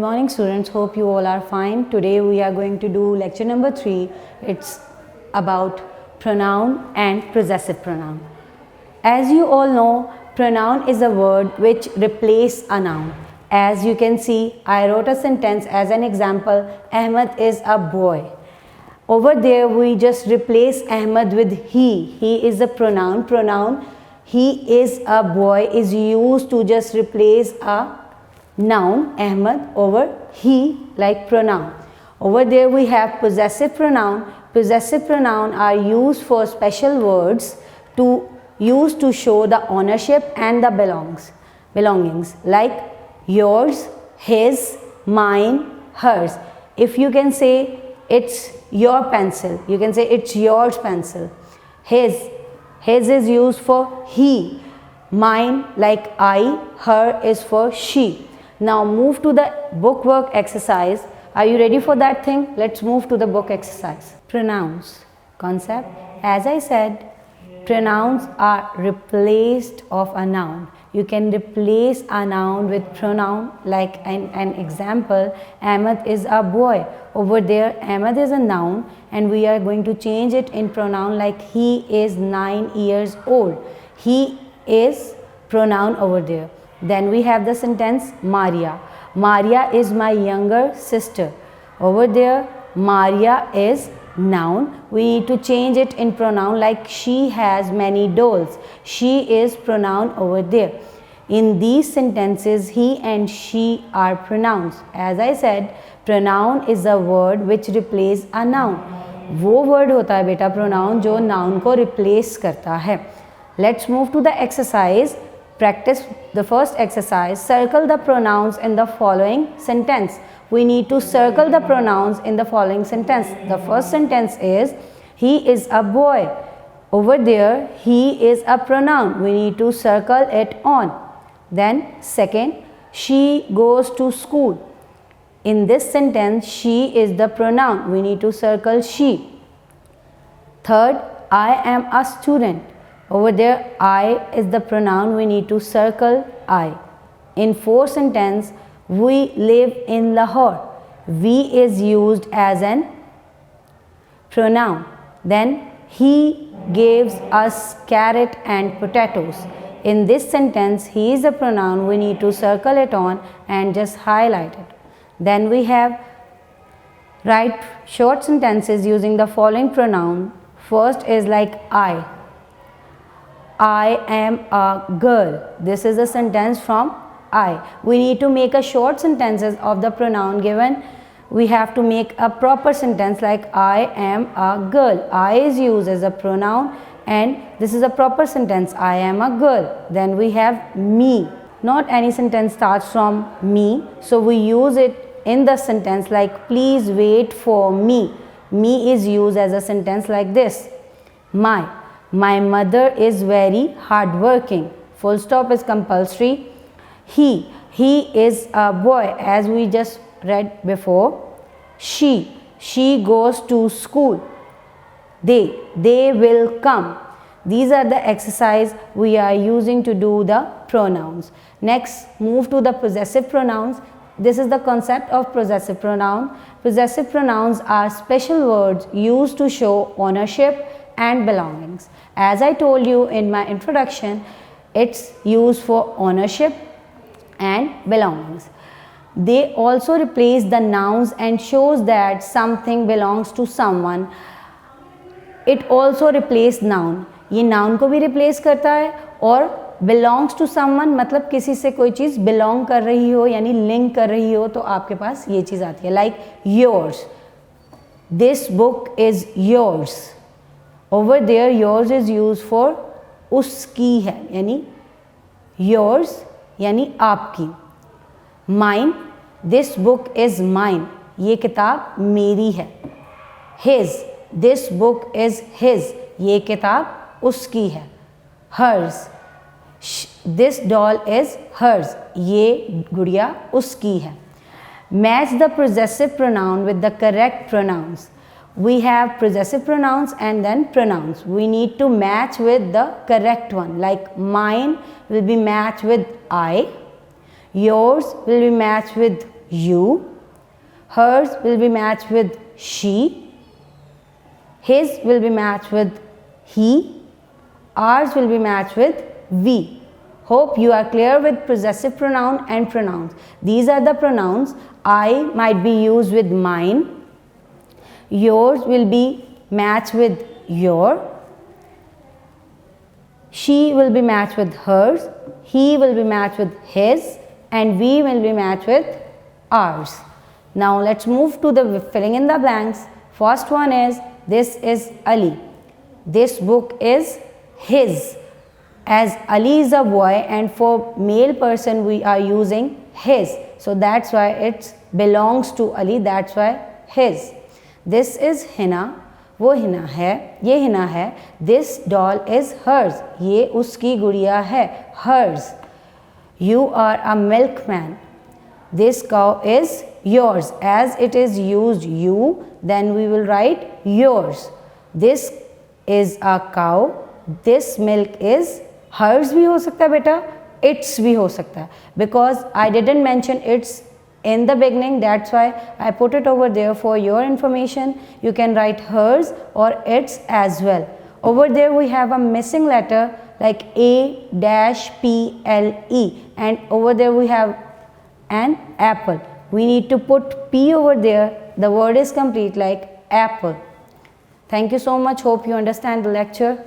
morning students, hope you all are fine. Today we are going to do lecture number 3. It's about pronoun and possessive pronoun. As you all know, pronoun is a word which replaces a noun. As you can see, I wrote a sentence as an example, Ahmed is a boy. Over there we just replace Ahmed with he. He is a pronoun. Pronoun he is a boy is used to just replace a noun Ahmed over he, like pronoun. Over there we have possessive pronoun. Possessive pronoun are used for special words to show the ownership and the belongings, like yours, his, mine, hers. If you can say it's your pencil, you can say it's yours pencil. His is used for he. Mine, like I. Her is for she. Now move to the bookwork exercise. Are you ready for that thing? Let's move to the book exercise. Pronouns concept. As I said, pronouns are replaced of a noun. You can replace a noun with pronoun, like an example, Ahmed is a boy. Over there, Ahmed is a noun and we are going to change it in pronoun, like he is 9 years old. He is pronoun over there. Then we have the sentence Maria. Maria is my younger sister. Over there, Maria is noun. We need to change it in pronoun, like she has many dolls. She is pronoun over there. In these sentences, he and she are pronouns. As I said, pronoun is a word which replaces a noun. वो word होता है बेटा pronoun जो noun को replace करता है. Let's move to the exercise. Practice the first exercise. Circle the pronouns in the following sentence. We need to circle the pronouns in the following sentence. The first sentence is, he is a boy. Over there, he is a pronoun. We need to circle it on. Then second, she goes to school. In this sentence, she is the pronoun. We need to circle she. Third, I am a student. Over there, I is the pronoun. We need to circle I. In fourth sentence, we live in Lahore. We is used as an pronoun. Then he gives us carrot and potatoes. In this sentence, he is a pronoun. We need to circle it on and just highlight it. Then we have write short sentences using the following pronoun. First is like I. I am a girl. This is a sentence from I. We need to make a short sentences of the pronoun given. We have to make a proper sentence like I am a girl. I is used as a pronoun and this is a proper sentence. I am a girl. Then we have me. Not any sentence starts from me. So we use it in the sentence like please wait for me. Me is used as a sentence like this. My mother is very hardworking. Full stop is compulsory. He is a boy, as we just read before. She goes to school. They will come. These are the exercise we are using to do the pronouns. Next, move to the possessive pronouns. This is the concept of possessive pronoun. Possessive pronouns are special words used to show ownership and belongings. As I told you in my introduction, it's used for ownership and belongings. They also replace the nouns and shows that something belongs to someone. It also replace noun. ये noun को भी replace करता है और belongs to someone मतलब किसी से कोई चीज़ belong कर रही हो यानी link कर रही हो तो आपके पास ये चीज़ आती है like yours. This book is yours. Over there, yours is used for उसकी है यानी yours यानी आपकी. Mine, this book is mine. ये किताब मेरी है. His, this book is his. ये किताब उसकी है. Hers, this doll is hers. ये गुड़िया उसकी है. Match the possessive pronoun with the correct pronouns. We have possessive pronouns and then pronouns. We need to match with the correct one. Like mine will be matched with I. Yours will be matched with you. Hers will be matched with she. His will be matched with he. Ours will be matched with we. Hope you are clear with possessive pronoun and pronouns. These are the pronouns. I might be used with mine. Yours will be matched with your. She will be matched with hers. He will be matched with his. And we will be matched with ours. Now let's move to the filling in the blanks. First one is, this is Ali. This book is his. As Ali is a boy and for male person we are using his. So that's why it belongs to Ali. That's why his. This is Hina. वो हिना है, ये हिना है. This doll is hers. ये उसकी गुड़िया है. Hers. You are a milkman. This cow is yours. As it is used you, then we will write yours. This is a cow. This milk is hers भी हो सकता है बेटा, its भी हो सकता है. Because I didn't mention its in the beginning, that's why I put it over there for your information. You can write hers or its as well. Over there we have a missing letter like A-P-L-E, and over there we have an apple. We need to put P over there. The word is complete like apple. Thank you so much. Hope you understand the lecture.